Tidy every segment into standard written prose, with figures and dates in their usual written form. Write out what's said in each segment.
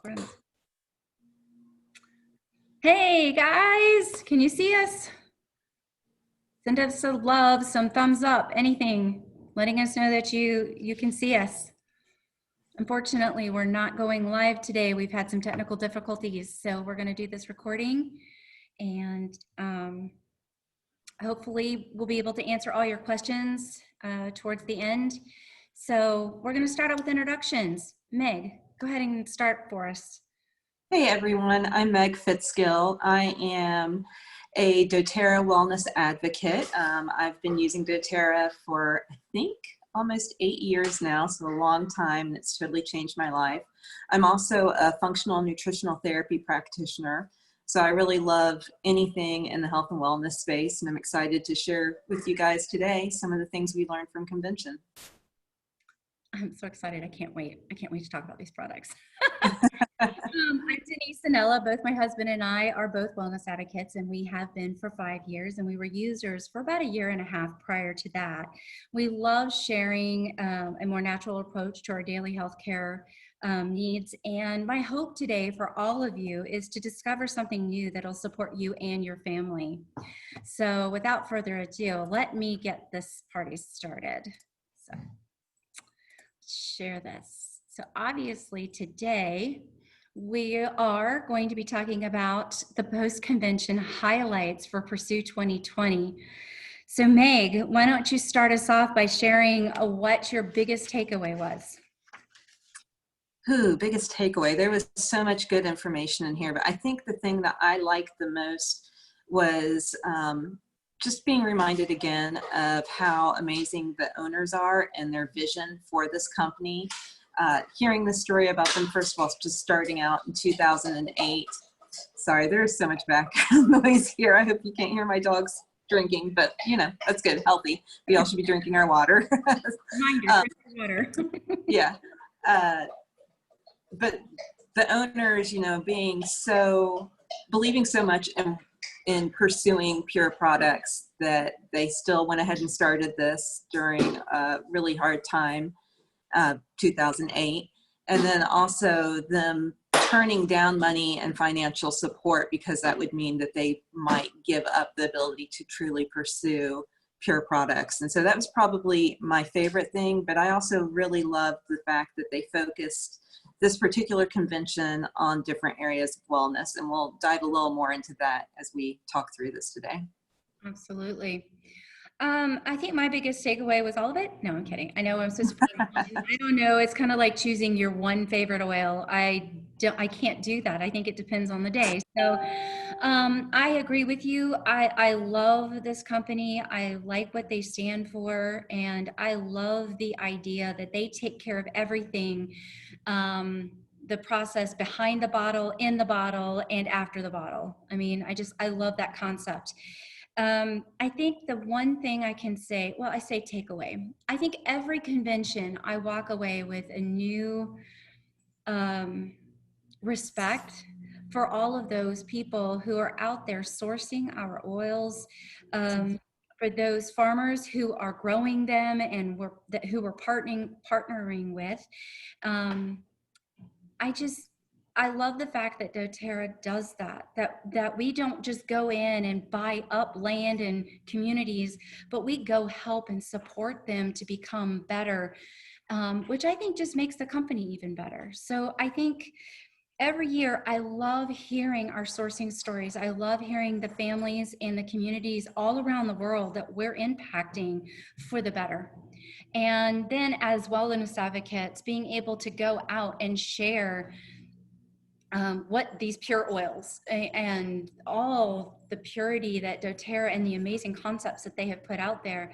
Friends. Hey guys, can you see us? Send us some love, some thumbs up, anything, letting us know that you can see us. Unfortunately, we're not going live today. We've had some technical difficulties, so we're going to do this recording, and hopefully we'll be able to answer all your questions towards the end. So we're going to start out with introductions. Meg, go ahead and start for us. Hey everyone, I'm Meg Fitzgill. I am a doTERRA wellness advocate. I've been using doTERRA for, I think, almost 8 years now, so a long time, and it's totally changed my life. I'm also a functional nutritional therapy practitioner, so I really love anything in the health and wellness space, and I'm excited to share with you guys today some of the things we learned from convention. I'm so excited. I can't wait. I can't wait to talk about these products. I'm Denise Anella. Both my husband and I are both wellness advocates, and we have been for 5 years, and we were users for about 1.5 years prior to that. We love sharing a more natural approach to our daily healthcare needs, and my hope today for all of you is to discover something new that'll support you and your family. So without further ado, let me get this party started. So share this. So obviously today we are going to be talking about the post-convention highlights for Pursue 2020. So Meg, why don't you start us off by sharing what your biggest takeaway was? Biggest takeaway. There was so much good information in here, but I think the thing that I liked the most was just being reminded again of how amazing the owners are and their vision for this company. Hearing the story about them, first of all, just starting out in 2008. Sorry, there's so much background noise here. I hope you can't hear my dogs drinking, but you know, that's good, healthy. We all should be drinking our water. Reminder, water. Yeah. But the owners, you know, believing so much in pursuing pure products that they still went ahead and started this during a really hard time, 2008. And then also them turning down money and financial support because that would mean that they might give up the ability to truly pursue pure products. And so that was probably my favorite thing, but I also really loved the fact that they focused this particular convention on different areas of wellness, and we'll dive a little more into that as we talk through this today. Absolutely. I think my biggest takeaway was all of it. No, I'm kidding. I know I'm supposed to be I don't know. It's kind of like choosing your one favorite oil. I can't do that. I think it depends on the day. So I agree with you. I love this company. I like what they stand for. And I love the idea that they take care of everything. The process behind the bottle, in the bottle, and after the bottle. I mean, I love that concept. I think the one thing I can say, well, I say takeaway. I think every convention I walk away with a new respect for all of those people who are out there sourcing our oils, for those farmers who are growing them and who we're partnering with. I love the fact that doTERRA does that we don't just go in and buy up land and communities, but we go help and support them to become better, which I think just makes the company even better. So I think every year I love hearing our sourcing stories. I love hearing the families and the communities all around the world that we're impacting for the better. And then as wellness advocates, being able to go out and share what these pure oils and all the purity that doTERRA and the amazing concepts that they have put out there,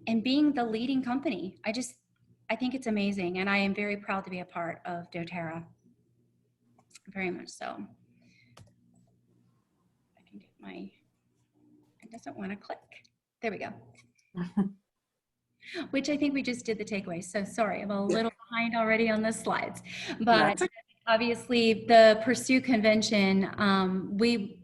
and being the leading company. I think it's amazing, and I am very proud to be a part of doTERRA. Very much so. I can get it doesn't want to click. There we go. Which I think we just did the takeaway. So sorry, I'm a little behind already on the slides, but obviously the Pursue convention,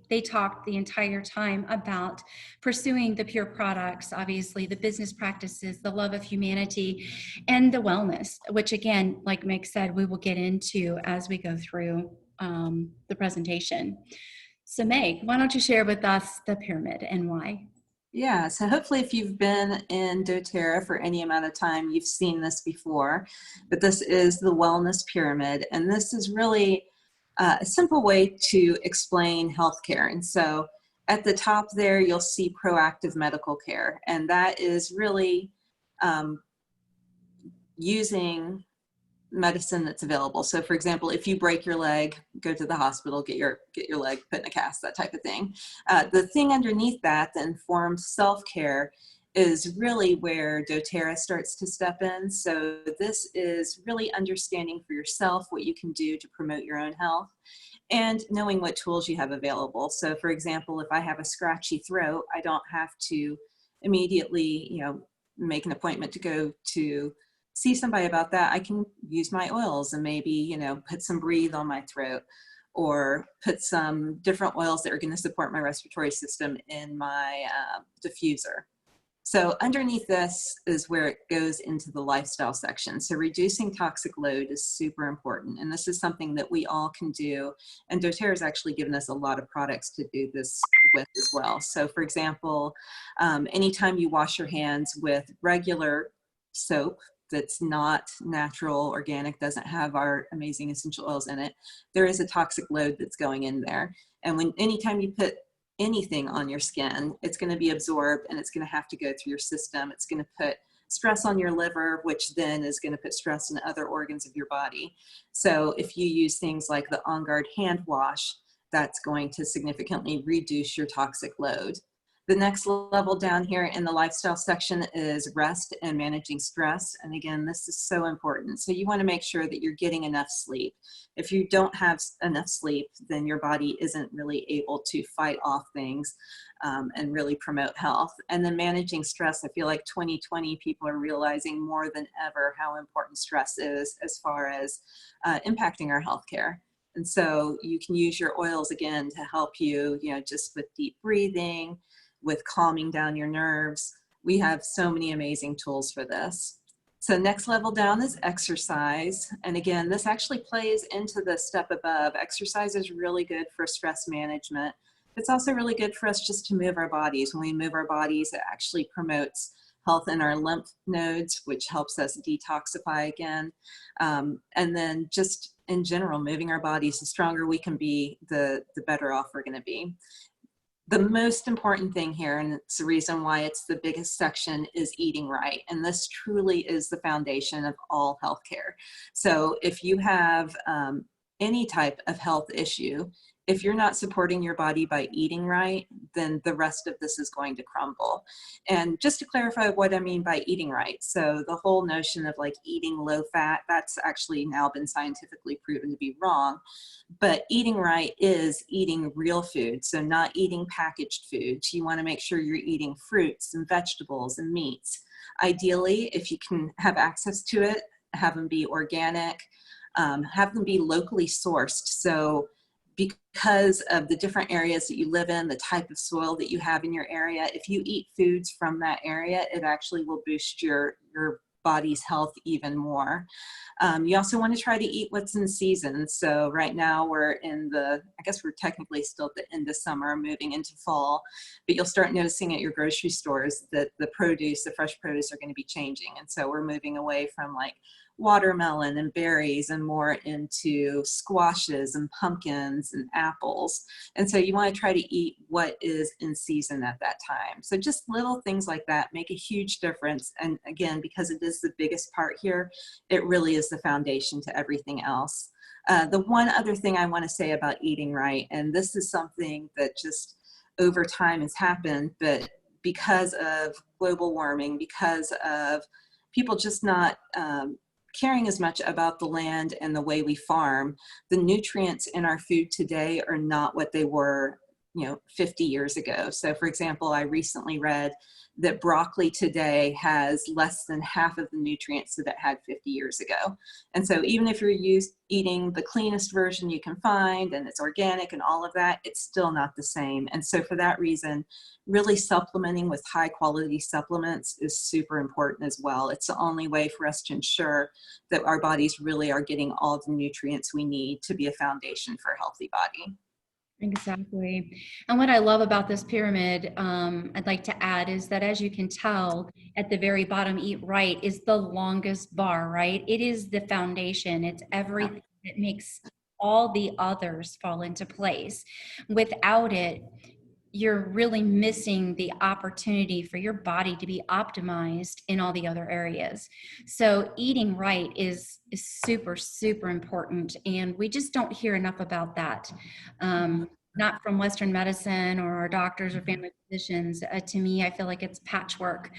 they talked the entire time about pursuing the pure products, obviously the business practices, the love of humanity, and the wellness, which again, like Meg said, we will get into as we go through the presentation. So Meg, why don't you share with us the pyramid and why? Yeah, so hopefully if you've been in doTERRA for any amount of time, you've seen this before, but this is the wellness pyramid, and this is really a simple way to explain healthcare. And so at the top there, you'll see proactive medical care, and that is really um, using medicine that's available. So for example, if you break your leg, go to the hospital, get your leg put in a cast, that type of thing. The thing underneath that, the informed self-care, is really where doTERRA starts to step in. So this is really understanding for yourself what you can do to promote your own health and knowing what tools you have available. So for example, if I have a scratchy throat, I don't have to immediately, make an appointment to go to see somebody about that. I can use my oils and maybe, put some Breathe on my throat, or put some different oils that are going to support my respiratory system in my diffuser. So underneath this is where it goes into the lifestyle section. So reducing toxic load is super important. And this is something that we all can do. And doTERRA has actually given us a lot of products to do this with as well. So for example, anytime you wash your hands with regular soap that's not natural, organic, doesn't have our amazing essential oils in it, there is a toxic load that's going in there. And anytime you put anything on your skin, it's going to be absorbed and it's going to have to go through your system. It's going to put stress on your liver, which then is going to put stress in other organs of your body. So if you use things like the On Guard hand wash, that's going to significantly reduce your toxic load. The next level down here in the lifestyle section is rest and managing stress. And again, this is so important. So you want to make sure that you're getting enough sleep. If you don't have enough sleep, then your body isn't really able to fight off things and really promote health. And then managing stress, I feel like 2020 people are realizing more than ever how important stress is as far as impacting our healthcare. And so you can use your oils again to help you, just with deep breathing, with calming down your nerves. We have so many amazing tools for this. So next level down is exercise. And again, this actually plays into the step above. Exercise is really good for stress management. It's also really good for us just to move our bodies. When we move our bodies, it actually promotes health in our lymph nodes, which helps us detoxify again. And then just in general, moving our bodies, the stronger we can be, the better off we're gonna be. The most important thing here, and it's the reason why it's the biggest section, is eating right. And this truly is the foundation of all healthcare. So if you have any type of health issue, if you're not supporting your body by eating right, then the rest of this is going to crumble. And just to clarify what I mean by eating right, so the whole notion of like eating low fat, that's actually now been scientifically proven to be wrong. But eating right is eating real food, so not eating packaged foods. You want to make sure you're eating fruits and vegetables and meats. Ideally, if you can have access to it, have them be organic, have them be locally sourced. So because of the different areas that you live in, the type of soil that you have in your area, if you eat foods from that area, it actually will boost your body's health even more. You also want to try to eat what's in season. So right now we're in I guess we're technically still at the end of summer, moving into fall, but you'll start noticing at your grocery stores that the fresh produce are going to be changing. And so we're moving away from like watermelon and berries and more into squashes and pumpkins and apples. And so you want to try to eat what is in season at that time. So just little things like that make a huge difference. And again, because it is the biggest part here, it really is the foundation to everything else. The one other thing I want to say about eating right, and this is something that just over time has happened, but because of global warming, because of people just not caring as much about the land and the way we farm, the nutrients in our food today are not what they were 50 years ago. So for example, I recently read that broccoli today has less than half of the nutrients that it had 50 years ago. And so even if you're eating the cleanest version you can find and it's organic and all of that, it's still not the same. And so for that reason, really supplementing with high quality supplements is super important as well. It's the only way for us to ensure that our bodies really are getting all the nutrients we need to be a foundation for a healthy body. Exactly. And what I love about this pyramid, I'd like to add is that as you can tell at the very bottom, eat right is the longest bar, right? It is the foundation. It's Yeah. everything that makes all the others fall into place. Without it, you're really missing the opportunity for your body to be optimized in all the other areas. So eating right is super, super important. And we just don't hear enough about that. Not from Western medicine or our doctors or family physicians. To me, I feel like it's patchwork.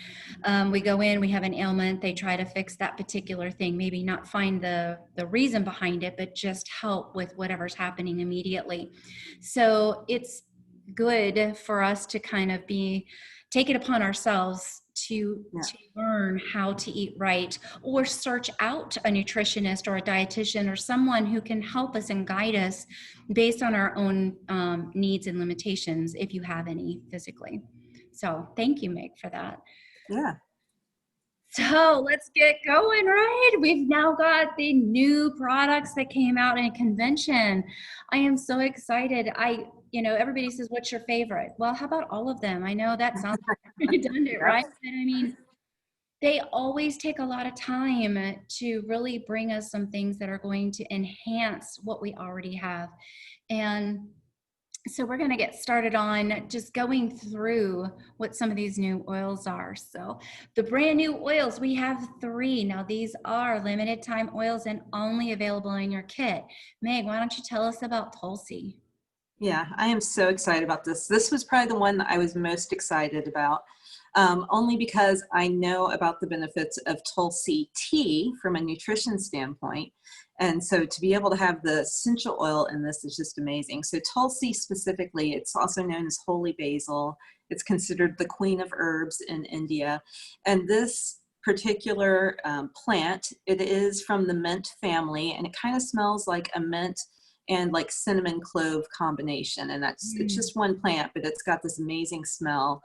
We go in, we have an ailment, they try to fix that particular thing, maybe not find the reason behind it, but just help with whatever's happening immediately. So it's good for us to kind of take it upon ourselves Yeah. to learn how to eat right, or search out a nutritionist or a dietitian or someone who can help us and guide us based on our own needs and limitations, if you have any physically. So thank you, Meg, for that. Yeah. So let's get going, right? We've now got the new products that came out in a convention. I am so excited. Everybody says, what's your favorite? Well, how about all of them? I know that sounds redundant, Yep. right? But I mean, they always take a lot of time to really bring us some things that are going to enhance what we already have. And so we're going to get started on just going through what some of these new oils are. So the brand new oils, we have 3. Now these are limited time oils and only available in your kit. Meg, why don't you tell us about Tulsi? Yeah, I am so excited about this. This was probably the one that I was most excited about, only because I know about the benefits of Tulsi tea from a nutrition standpoint. And so to be able to have the essential oil in this is just amazing. So Tulsi specifically, it's also known as holy basil. It's considered the queen of herbs in India. And this particular plant, it is from the mint family, and it kind of smells like a mint and like cinnamon clove combination. And it's Mm. just one plant, but it's got this amazing smell.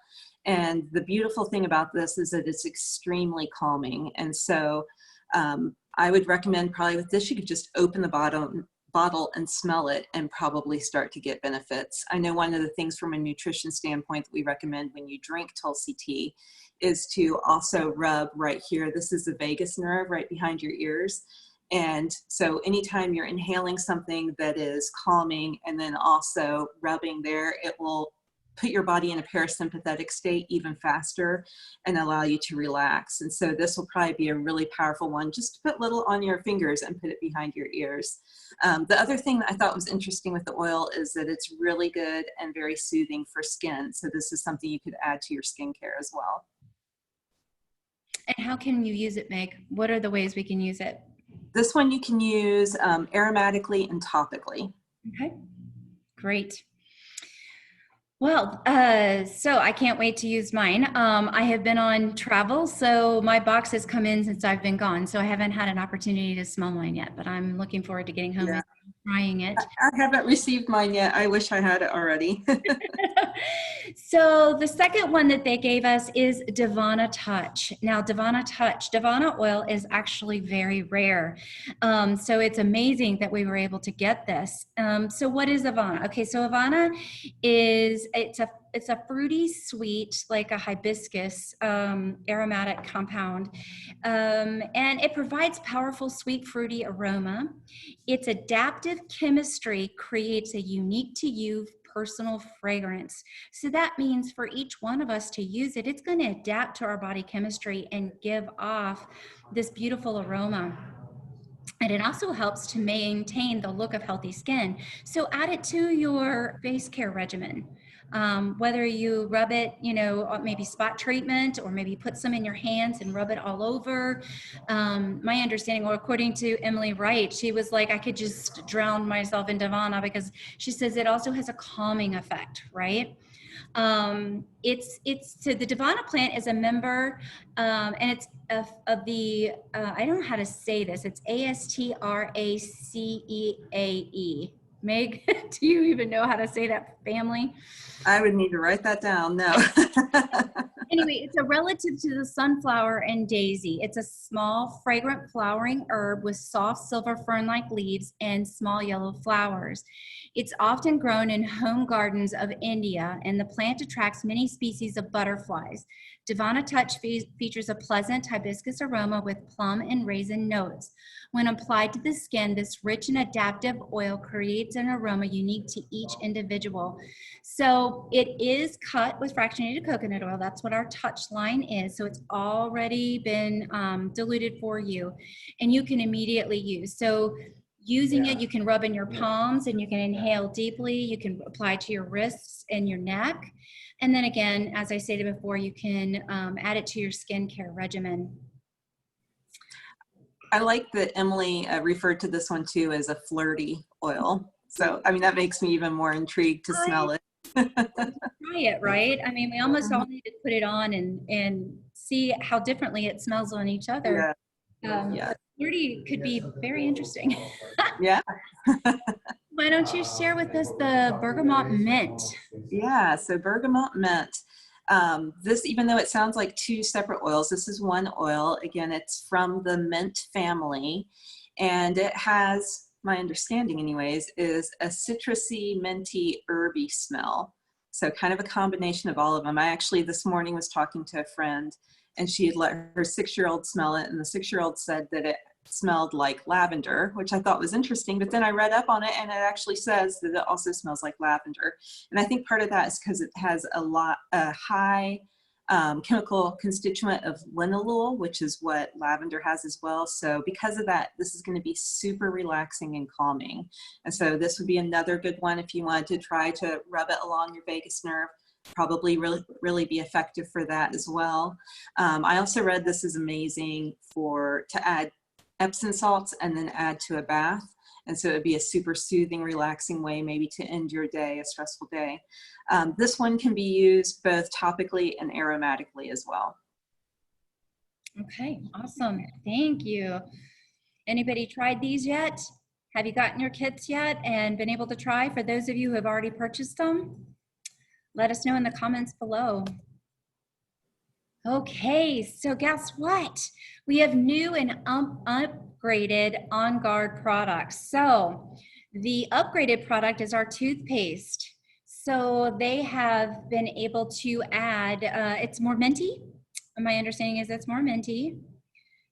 And the beautiful thing about this is that it's extremely calming. And so I would recommend probably with this, you could just open the bottle and smell it and probably start to get benefits. I know one of the things from a nutrition standpoint that we recommend when you drink Tulsi tea is to also rub right here. This is the vagus nerve right behind your ears. And so anytime you're inhaling something that is calming and then also rubbing there, it will put your body in a parasympathetic state even faster and allow you to relax. And so this will probably be a really powerful one, just to put little on your fingers and put it behind your ears. The other thing that I thought was interesting with the oil is that it's really good and very soothing for skin. So this is something you could add to your skincare as well. And how can you use it, Meg? What are the ways we can use it? This one you can use aromatically and topically. Okay, great. Well, so I can't wait to use mine. I have been on travel, so my box has come in since I've been gone. So I haven't had an opportunity to smell mine yet, but I'm looking forward to getting home Yeah, and trying it. I haven't received mine yet. I wish I had it already. So the second one that they gave us is Divana Touch. Now, Divana oil is actually very rare. So it's amazing that we were able to get this. So what is Ivana? Okay, so Ivana it's a fruity sweet, like a hibiscus aromatic compound. And it provides powerful sweet fruity aroma. Its adaptive chemistry creates a unique to you personal fragrance. So that means for each one of us to use it, it's going to adapt to our body chemistry and give off this beautiful aroma. And it also helps to maintain the look of healthy skin. So add it to your face care regimen. Whether you rub it, maybe spot treatment, or maybe put some in your hands and rub it all over. My understanding, or according to Emily Wright, she was like, I could just drown myself in Davana, because she says it also has a calming effect, right? It's so the Davana plant is a member, and it's of the I don't know how to say this. It's ASTRACEAE. Meg, do you even know how to say that family? I would need to write that down. No. Anyway, it's a relative to the sunflower and daisy. It's a small, fragrant flowering herb with soft silver fern-like leaves and small yellow flowers. It's often grown in home gardens of India, and the plant attracts many species of butterflies. Divana Touch features a pleasant hibiscus aroma with plum and raisin notes. When applied to the skin, this rich and adaptive oil creates an aroma unique to each individual. So it is cut with fractionated coconut oil. That's what our touch line is. So it's already been diluted for you, and you can immediately use. So using it, you can rub in your palms and you can inhale deeply. You can apply to your wrists and your neck. And then again, as I stated before, you can add it to your skincare regimen. I like that Emily referred to this one too as a flirty oil. So, I mean, that makes me even more intrigued to smell it. Try it, right? I mean, we almost all need to put it on and see how differently it smells on each other. Yeah. Flirty could be very interesting. Yeah. Why don't you share with us the bergamot mint? Yeah. So bergamot mint. This, even though it sounds like two separate oils, this is one oil. Again, it's from the mint family, and it has, my understanding anyways, is a citrusy, minty, herby smell. So kind of a combination of all of them. I actually this morning was talking to a friend, and she had let her 6-year-old smell it, and the 6-year-old said that it smelled like lavender, which I thought was interesting. But then I read up on it, and it actually says that it also smells like lavender. And I think part of that is because it has a high chemical constituent of linalool, which is what lavender has as well. So because of that, this is going to be super relaxing and calming. And so this would be another good one if you wanted to try to rub it along your vagus nerve. Probably really be effective for that as well. I also read this is amazing to add Epsom salts and then add to a bath. And so it would be a super soothing, relaxing way maybe to end your day, a stressful day. This one can be used both topically and aromatically as well. Okay, awesome. Thank you. Anybody tried these yet? Have you gotten your kits yet and been able to try? For those of you who have already purchased them, let us know in the comments below. Okay, so guess what? We have new and upgraded On Guard products. So the upgraded product is our toothpaste. So they have been able to add, it's more minty. My understanding is it's more minty.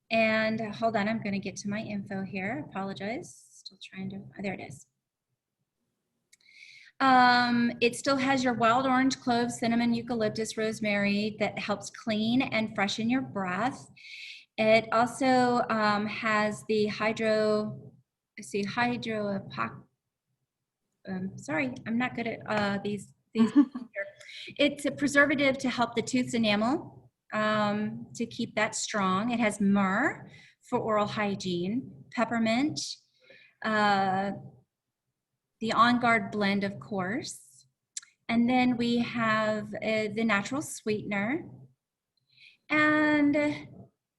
And hold on, I'm gonna get to my info here. Apologize, still trying to, there it is. It still has your wild orange, clove, cinnamon, eucalyptus, rosemary that helps clean and freshen your breath. It also has the sorry, I'm not good at these. It's a preservative to help the tooth's enamel, to keep that strong. It has myrrh for oral hygiene, peppermint, the On Guard blend, of course. And then we have the natural sweetener. And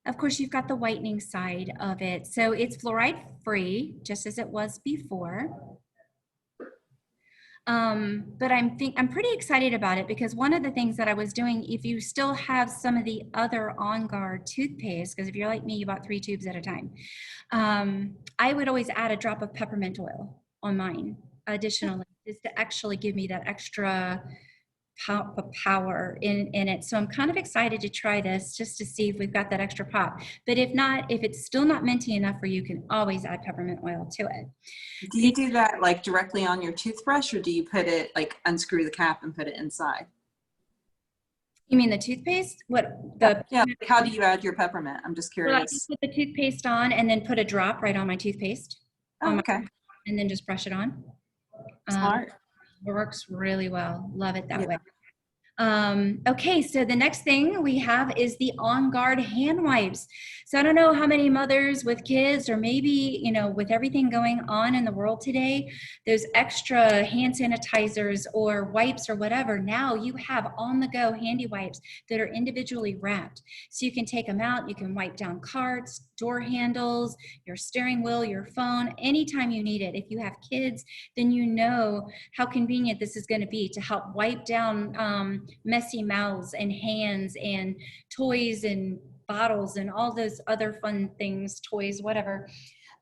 of course, you've got the whitening side of it. So it's fluoride free, just as it was before. But I'm pretty excited about it, because one of the things that I was doing, if you still have some of the other On Guard toothpaste, because if you're like me, you bought 3 tubes at a time, I would always add a drop of peppermint oil on mine additionally, is to actually give me that extra power in it. So I'm kind of excited to try this just to see if we've got that extra pop. But if not, if it's still not minty enough for you, you can always add peppermint oil to it. Do you do that like directly on your toothbrush, or do you put it like unscrew the cap and put it inside? You mean the toothpaste? What the? Yeah. How do you add your peppermint? I'm just Well, I curious. just put the toothpaste on and then put a drop right on my toothpaste. Oh, okay. And then just brush it on. Smart. Works really well. Love it that Yeah. way. Okay, so the next thing we have is the On Guard hand wipes. So I don't know how many mothers with kids, or maybe, you know, with everything going on in the world today, those extra hand sanitizers or wipes or whatever, now you have on the go handy wipes that are individually wrapped. So you can take them out, you can wipe down carts, door handles, your steering wheel, your phone, anytime you need it. If you have kids, then you know how convenient this is going to be to help wipe down messy mouths and hands and toys and bottles and all those other fun things, toys, whatever.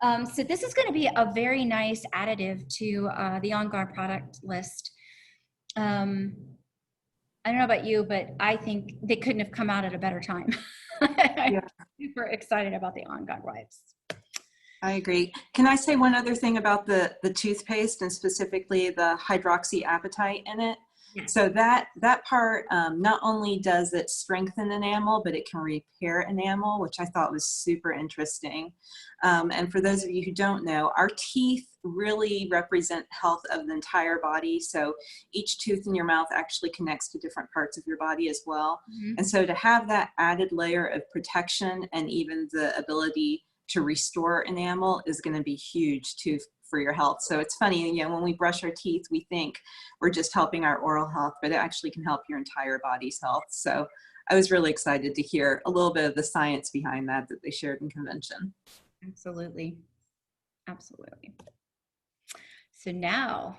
So this is going to be a very nice additive to the On Guard product list. Um, I don't know about you, but I think they couldn't have come out at a better time. I'm Yeah. super excited about the On Guard wipes. I agree. Can I say one other thing about the toothpaste, and specifically the hydroxyapatite in it? Yes. So that part, not only does it strengthen enamel, but it can repair enamel, which I thought was super interesting. And for those of you who don't know, our teeth really represent health of the entire body. So each tooth in your mouth actually connects to different parts of your body as well. Mhm. And so to have that added layer of protection and even the ability to restore enamel is going to be huge too for your health. So it's funny, you know, when we brush our teeth, we think we're just helping our oral health, but it actually can help your entire body's health. So I was really excited to hear a little bit of the science behind that they shared in convention. Absolutely. Absolutely. So now,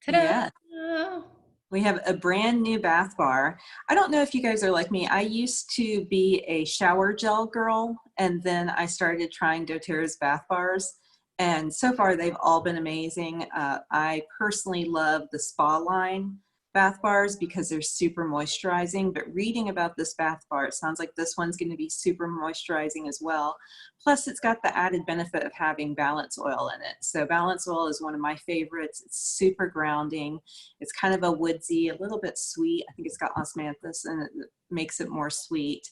Yeah. ta-da! We have a brand new bath bar. I don't know if you guys are like me. I used to be a shower gel girl, and then I started trying doTERRA's bath bars. And so far, they've all been amazing. I personally love the spa line bath bars because they're super moisturizing. But reading about this bath bar, it sounds like this one's going to be super moisturizing as well. Plus, it's got the added benefit of having balance oil in it. So balance oil is one of my favorites. It's super grounding. It's kind of a woodsy, a little bit sweet. I think it's got osmanthus and it makes it more sweet.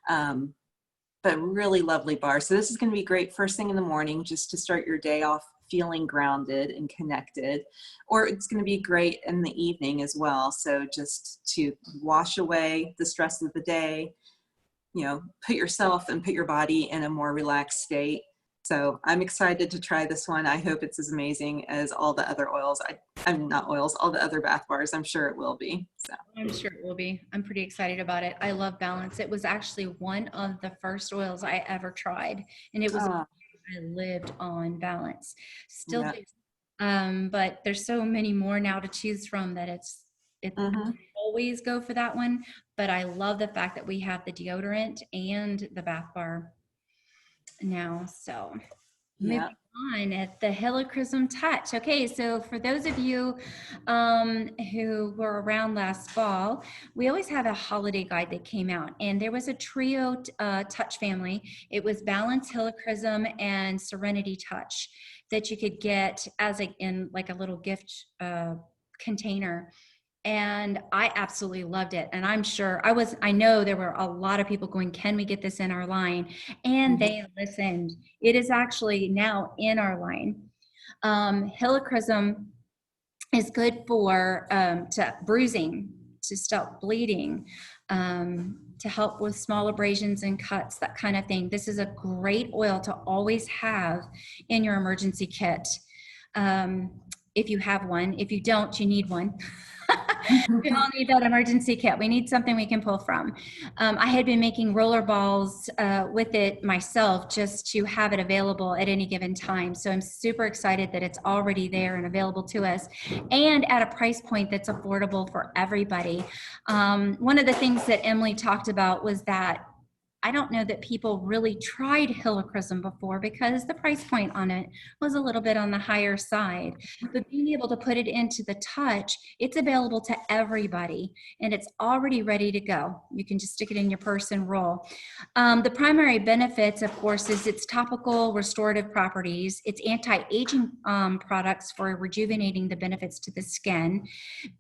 But really lovely bar. So this is going to be great first thing in the morning, just to start your day off feeling grounded and connected. Or it's going to be great in the evening as well. So just to wash away the stress of the day, you know, put yourself and put your body in a more relaxed state. So I'm excited to try this one. I hope it's as amazing as all the other oils. I'm not oils, all the other bath bars. I'm sure it will be. So I'm sure it will be. I'm pretty excited about it. I love Balance. It was actually one of the first oils I ever tried, and it was oh, I lived on Balance. Still yeah. do. But there's so many more now to choose from that it Mm-hmm. always go for that one. But I love the fact that we have the deodorant and the bath bar now. So Yeah. moving on at the Helichrysum Touch. Okay, so for those of you who were around last fall, we always have a holiday guide that came out, and there was a trio touch family. It was Balance, Helichrysum, and Serenity Touch that you could get as in like a little gift container. And I absolutely loved it. And I know there were a lot of people going, can we get this in our line? And Mm-hmm. they listened. It is actually now in our line. Helichrysum is good for to bruising, to stop bleeding, to help with small abrasions and cuts, that kind of thing. This is a great oil to always have in your emergency kit. If you have one. If you don't, you need one. We all need that emergency kit. We need something we can pull from. I had been making roller balls with it myself just to have it available at any given time. So I'm super excited that it's already there and available to us, and at a price point that's affordable for everybody. One of the things that Emily talked about was that I don't know that people really tried Helichrysum before because the price point on it was a little bit on the higher side. But being able to put it into the touch, it's available to everybody and it's already ready to go. You can just stick it in your purse and roll. The primary benefits, of course, is its topical restorative properties, its anti-aging products for rejuvenating the benefits to the skin,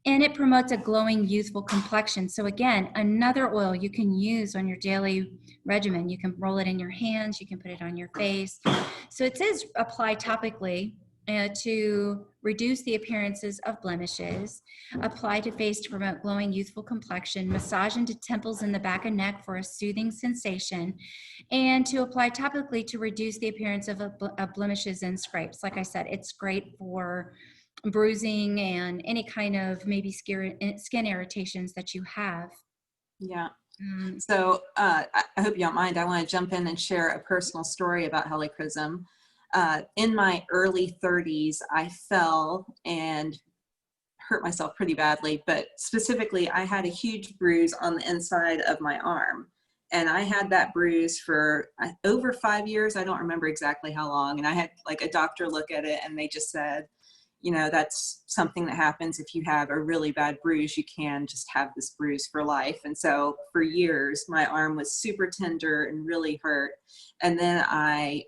and it promotes a glowing, youthful complexion. So again, another oil you can use on your daily regimen. You can roll it in your hands, you can put it on your face. So it says apply topically, to reduce the appearances of blemishes, apply to face to promote glowing, youthful complexion, massage into temples in the back and neck for a soothing sensation, and to apply topically to reduce the appearance of blemishes and scrapes. Like I said, it's great for bruising and any kind of maybe skin irritations that you have. Yeah. Um, So I hope you don't mind. I want to jump in and share a personal story about helichrysum. In my early 30s, I fell and hurt myself pretty badly, but specifically I had a huge bruise on the inside of my arm. And I had that bruise for over 5 years. I don't remember exactly how long. And I had like a doctor look at it and they just said, you know, that's something that happens if you have a really bad bruise. You can just have this bruise for life. And so for years, my arm was super tender and really hurt. And then I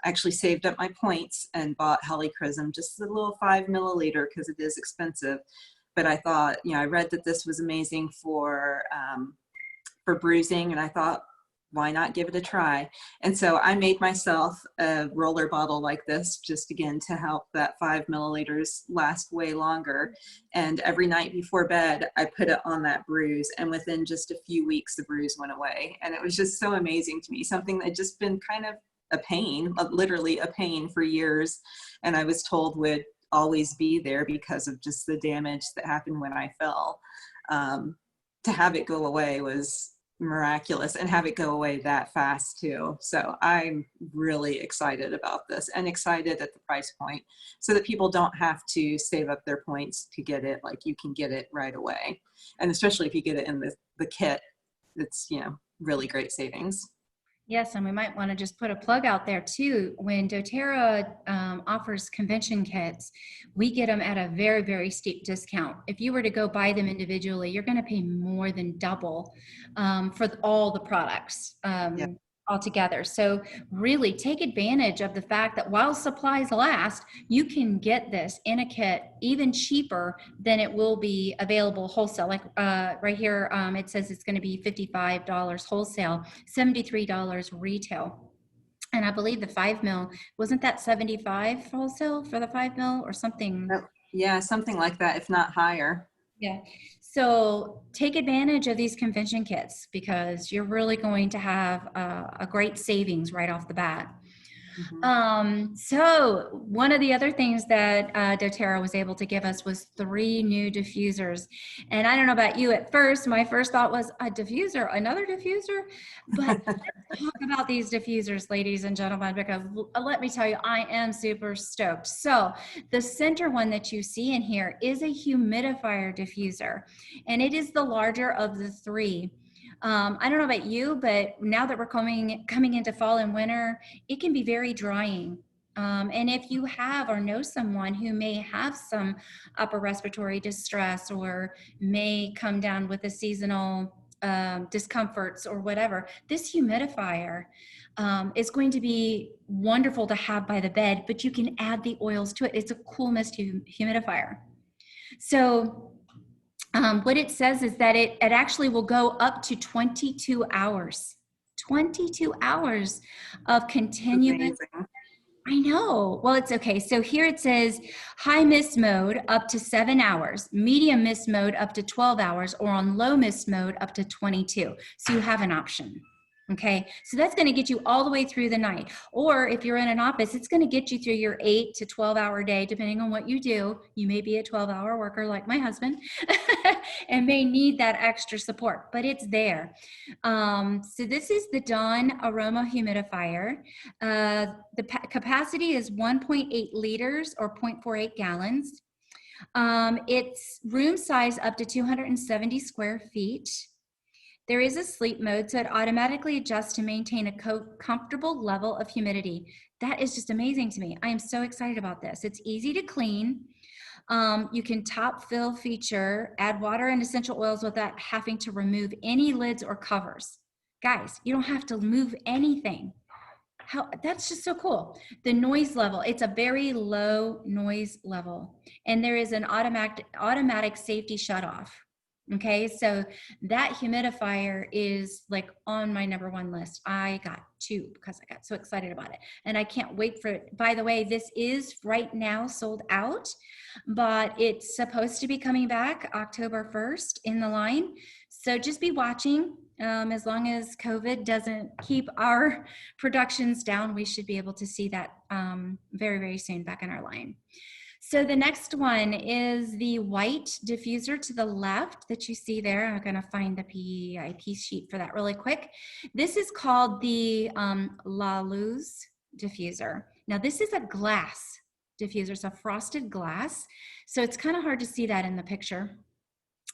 actually saved up my points and bought helichrysum, just a little 5 milliliter because it is expensive. But I thought, you know, I read that this was amazing for bruising, and I thought, why not give it a try? And so I made myself a roller bottle like this, just again to help that 5 milliliters last way longer. And every night before bed, I put it on that bruise, and within just a few weeks, the bruise went away. And it was just so amazing to me, something that had just been kind of a pain, literally a pain for years. And I was told would always be there because of just the damage that happened when I fell. To have it go away was miraculous, and have it go away that fast too. So I'm really excited about this, and excited at the price point so that people don't have to save up their points to get it. Like, you can get it right away. And especially if you get it in the kit, it's, you know, really great savings. Yes, and we might want to just put a plug out there too. When doTERRA offers convention kits, we get them at a very, very steep discount. If you were to go buy them individually, you're going to pay more than double for all the products Yeah. altogether. So really take advantage of the fact that while supplies last, you can get this in a kit even cheaper than it will be available wholesale. Like right here, it says it's going to be $55 wholesale, $73 retail. And I believe the 5 mil, wasn't that 75 wholesale for the 5 mil or something? Yeah, something like that, if not higher. Yeah. So take advantage of these convention kits because you're really going to have a great savings right off the bat. Mm-hmm. So one of the other things that doTERRA was able to give us was 3 new diffusers. And I don't know about you, at first, my first thought was a diffuser, another diffuser. But let's talk about these diffusers, ladies and gentlemen, because let me tell you, I am super stoked. So the center one that you see in here is a humidifier diffuser, and it is the larger of the 3. I don't know about you, but now that we're coming into fall and winter, it can be very drying. And if you have or know someone who may have some upper respiratory distress or may come down with a seasonal discomforts or whatever, this humidifier is going to be wonderful to have by the bed, but you can add the oils to it. It's a cool mist humidifier. So what it says is that it actually will go up to 22 hours. 22 hours of continuous. Amazing. I know. Well, it's okay. So here it says high mist mode up to 7 hours, medium mist mode up to 12 hours, or on low mist mode up to 22. So you have an option. Okay. So that's going to get you all the way through the night. Or if you're in an office, it's going to get you through your 8 to 12-hour day, depending on what you do. You may be a 12-hour worker like my husband and may need that extra support, but it's there. So this is the Dawn Aroma Humidifier. The capacity is 1.8 liters or 0.48 gallons. It's room size up to 270 square feet. There is a sleep mode, so it automatically adjusts to maintain a comfortable level of humidity. That is just amazing to me. I am so excited about this. It's easy to clean. You can top fill feature, add water and essential oils without having to remove any lids or covers. Guys, you don't have to move anything. That's just so cool. The noise level, it's a very low noise level, and there is an automatic safety shutoff. Okay, so that humidifier is like on my #1 list. I got 2 because I got so excited about it, and I can't wait for it. By the way, this is right now sold out, but it's supposed to be coming back October 1st in the line. So just be watching. As long as COVID doesn't keep our productions down, we should be able to see that very, very soon back in our line. So the next one is the white diffuser to the left that you see there. I'm going to find the PIP sheet for that really quick. This is called the La Luz diffuser. Now this is a glass diffuser. It's a frosted glass. So it's kind of hard to see that in the picture.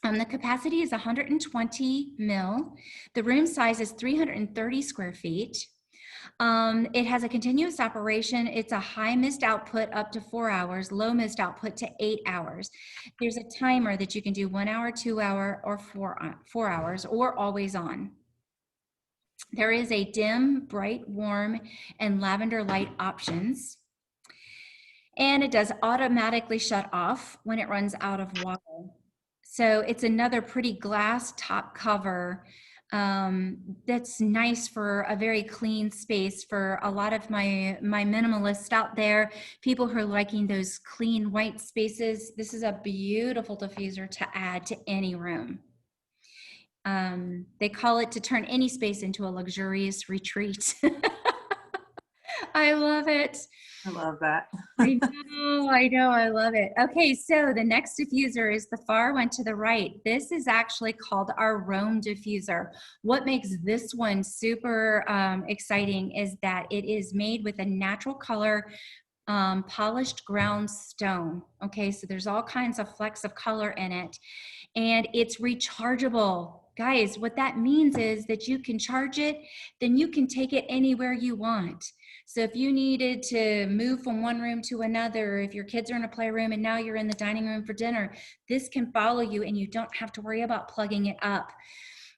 The capacity is 120 mil. The room size is 330 square feet. It has a continuous operation. It's a high mist output up to 4 hours, low mist output to 8 hours. There's a timer that you can do 1 hour, 2 hour, or 4 hours, or always on. There is a dim, bright, warm, and lavender light options. And it does automatically shut off when it runs out of water. So it's another pretty glass top cover that's nice for a very clean space for a lot of my minimalists out there, people who are liking those clean white spaces. This is a beautiful diffuser to add to any room. They call it to turn any space into a luxurious retreat. I love it. I love that. I know, I love it. Okay, so the next diffuser is the far one to the right. This is actually called our Rome diffuser. What makes this one super exciting is that it is made with a natural color polished ground stone. Okay, so there's all kinds of flecks of color in it, and it's rechargeable. Guys, what that means is that you can charge it, then you can take it anywhere you want. So if you needed to move from one room to another, if your kids are in a playroom and now you're in the dining room for dinner, this can follow you and you don't have to worry about plugging it up.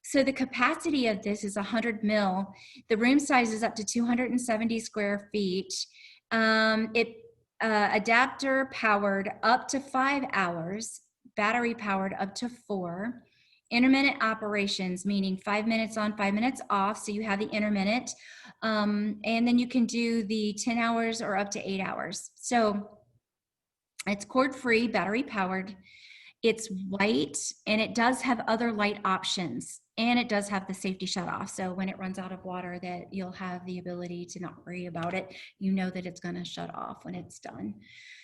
So the capacity of this is 100 mil. The room size is up to 270 square feet. Adapter powered up to 5 hours, battery powered up to 4. Intermittent operations, meaning 5 minutes on, 5 minutes off. So you have the intermittent. And then you can do the 10 hours or up to 8 hours. So it's cord free, battery powered. It's white, and it does have other light options, and it does have the safety shut off. So when it runs out of water, that you'll have the ability to not worry about it. You know that it's going to shut off when it's done.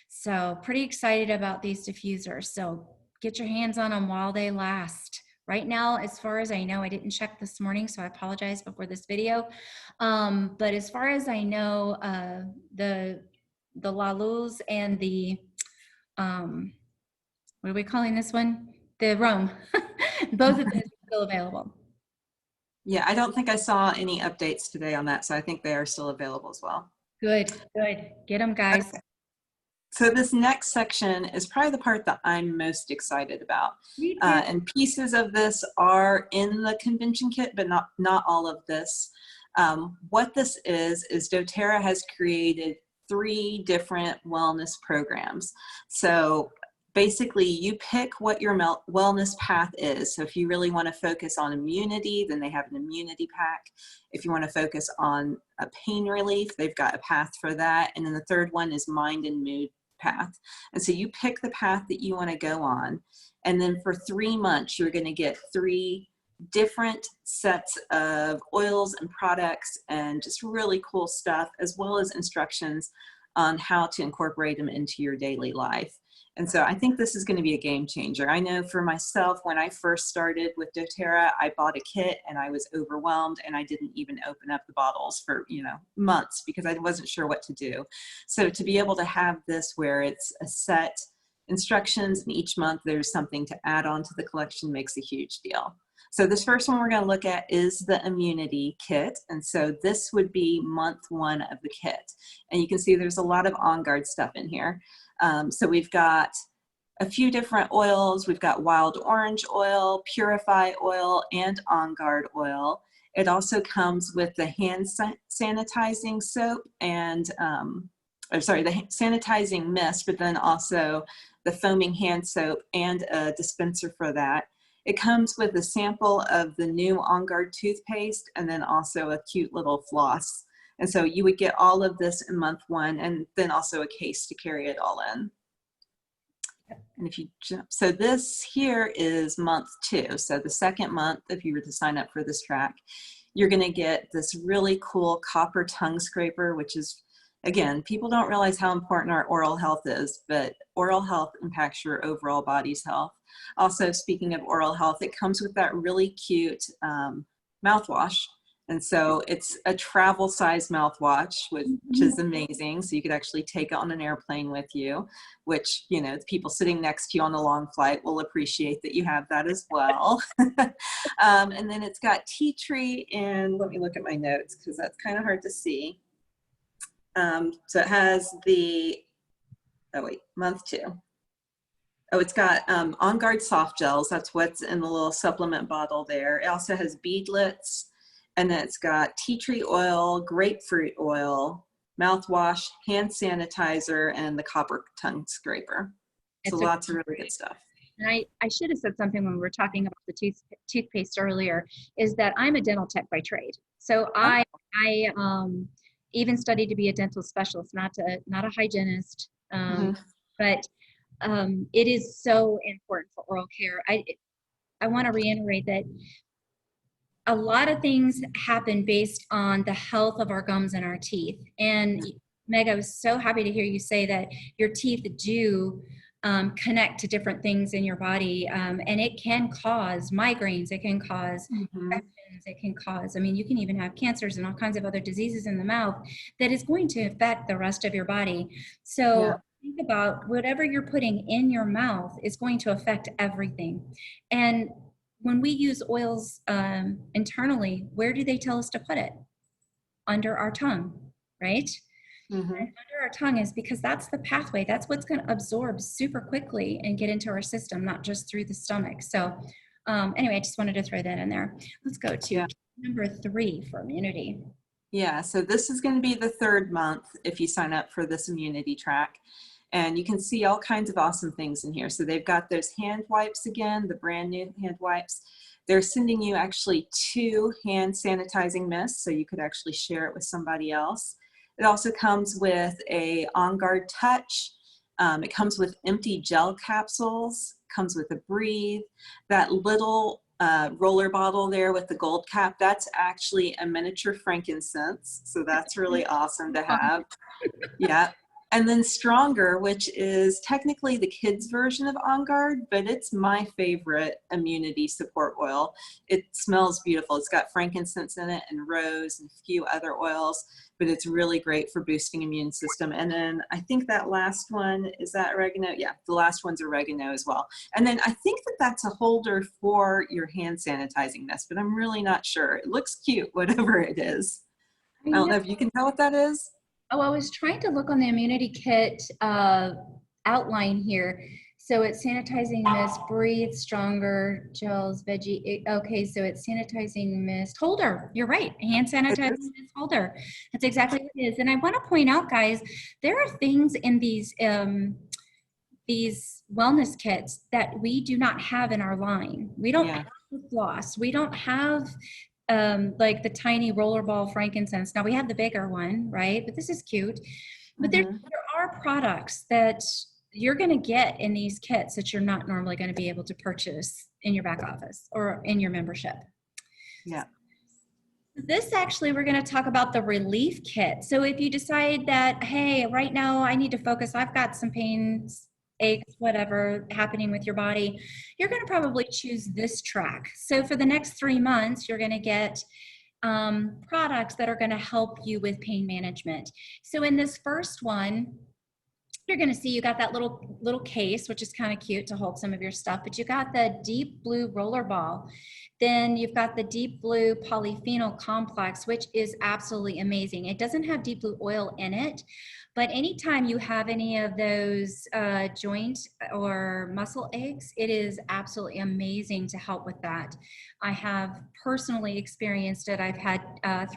So pretty excited about these diffusers. So get your hands on them while they last. Right now, as far as I know, I didn't check this morning, so I apologize before this video. But as far as I know, the La Luz and the, what are we calling this one? The Rome. Both of those are still available. Yeah, I don't think I saw any updates today on that, so I think they are still available as well. Good, good. Get them, guys. Okay. So this next section is probably the part that I'm most excited about. And pieces of this are in the convention kit, but not all of this. What this is doTERRA has created 3 different wellness programs. So basically you pick what your wellness path is. So if you really want to focus on immunity, then they have an immunity pack. If you want to focus on a pain relief, they've got a path for that. And then the third one is mind and mood path. And so you pick the path that you want to go on. And then for 3 months, you're going to get 3 different sets of oils and products and just really cool stuff, as well as instructions on how to incorporate them into your daily life. And so I think this is going to be a game changer. I know for myself, when I first started with doTERRA, I bought a kit and I was overwhelmed and I didn't even open up the bottles for, months because I wasn't sure what to do. So to be able to have this where it's a set instructions and each month there's something to add on to the collection makes a huge deal. So this first one we're going to look at is the immunity kit. And so this would be month 1 of the kit. And you can see there's a lot of On Guard stuff in here. So we've got a few different oils. We've got wild orange oil, purify oil, and On Guard oil. It also comes with the hand sanitizing soap and, the sanitizing mist, but then also the foaming hand soap and a dispenser for that. It comes with a sample of the new On Guard toothpaste and then also a cute little floss. And so you would get all of this in month 1 and then also a case to carry it all in. And if you jump, so this here is month 2. So the second month, if you were to sign up for this track, you're going to get this really cool copper tongue scraper, which is, again, people don't realize how important our oral health is, but oral health impacts your overall body's health. Also, speaking of oral health, it comes with that really cute mouthwash. And so it's a travel size mouthwash, which is amazing. So you could actually take it on an airplane with you, which, you know, the people sitting next to you on a long flight will appreciate that you have that as well. And then it's got tea tree, and let me look at my notes because that's kind of hard to see. So it has the, oh wait, month 2. Oh, it's got On Guard soft gels. That's what's in the little supplement bottle there. It also has beadlets. And then it's got tea tree oil, grapefruit oil, mouthwash, hand sanitizer, and the copper tongue scraper. So lots of really good stuff. And I should have said something when we were talking about the toothpaste earlier, is that I'm a dental tech by trade. So I even studied to be a dental specialist, not a hygienist, but it is so important for oral care. I want to reiterate that a lot of things happen based on the health of our gums and our teeth. And Meg, I was so happy to hear you say that your teeth do connect to different things in your body. And it can cause migraines, it can cause infections, it can cause, I mean, you can even have cancers and all kinds of other diseases in the mouth that is going to affect the rest of your body. So think about whatever you're putting in your mouth is going to affect everything. And when we use oils internally, where do they tell us to put it? Under our tongue, right? And under our tongue is because that's the pathway. That's what's going to absorb super quickly and get into our system, not just through the stomach. So anyway, I just wanted to throw that in there. Let's go to number 3 for immunity. Yeah, so this is going to be the 3rd month if you sign up for this immunity track. And you can see all kinds of awesome things in here. So they've got those hand wipes again, the brand new hand wipes. They're sending you actually 2 hand sanitizing mists, so you could actually share it with somebody else. It also comes with a On Guard Touch. It comes with empty gel capsules, comes with a Breathe. That little roller bottle there with the gold cap, that's actually a miniature frankincense. So that's really awesome to have. Yeah. And then Stronger, which is technically the kids' version of On Guard, but it's my favorite immunity support oil. It smells beautiful. It's got frankincense in it and rose and a few other oils, but it's really great for boosting immune system. And then I think that last one, is that oregano? Yeah, the last one's oregano as well. And then I think that that's a holder for your hand sanitizing mist, but I'm really not sure. It looks cute, whatever it is. I don't know if you can tell what that is. Oh, I was trying to look on the immunity kit outline here. So it's sanitizing mist, Breathe, Stronger, gels, veggie. Okay, so it's sanitizing mist holder. You're right, hand sanitizing mist holder. That's exactly what it is. And I want to point out, guys, there are things in these wellness kits that we do not have in our line. We don't have the floss. We don't have like the tiny rollerball frankincense. Now we have the bigger one, right? But this is cute. But there are products that you're going to get in these kits that you're not normally going to be able to purchase in your back office or in your membership. Yeah. This actually, we're going to talk about the relief kit. So if you decide that, hey, right now I need to focus, I've got some pains, aches, whatever happening with your body, you're going to probably choose this track. So for the next 3 months, you're going to get products that are going to help you with pain management. So in this first one, you're going to see you got that little case, which is kind of cute to hold some of your stuff, but you got the deep blue roller ball. Then you've got the deep blue polyphenol complex, which is absolutely amazing. It doesn't have deep blue oil in it, but anytime you have any of those joint or muscle aches, it is absolutely amazing to help with that. I have personally experienced it. I've had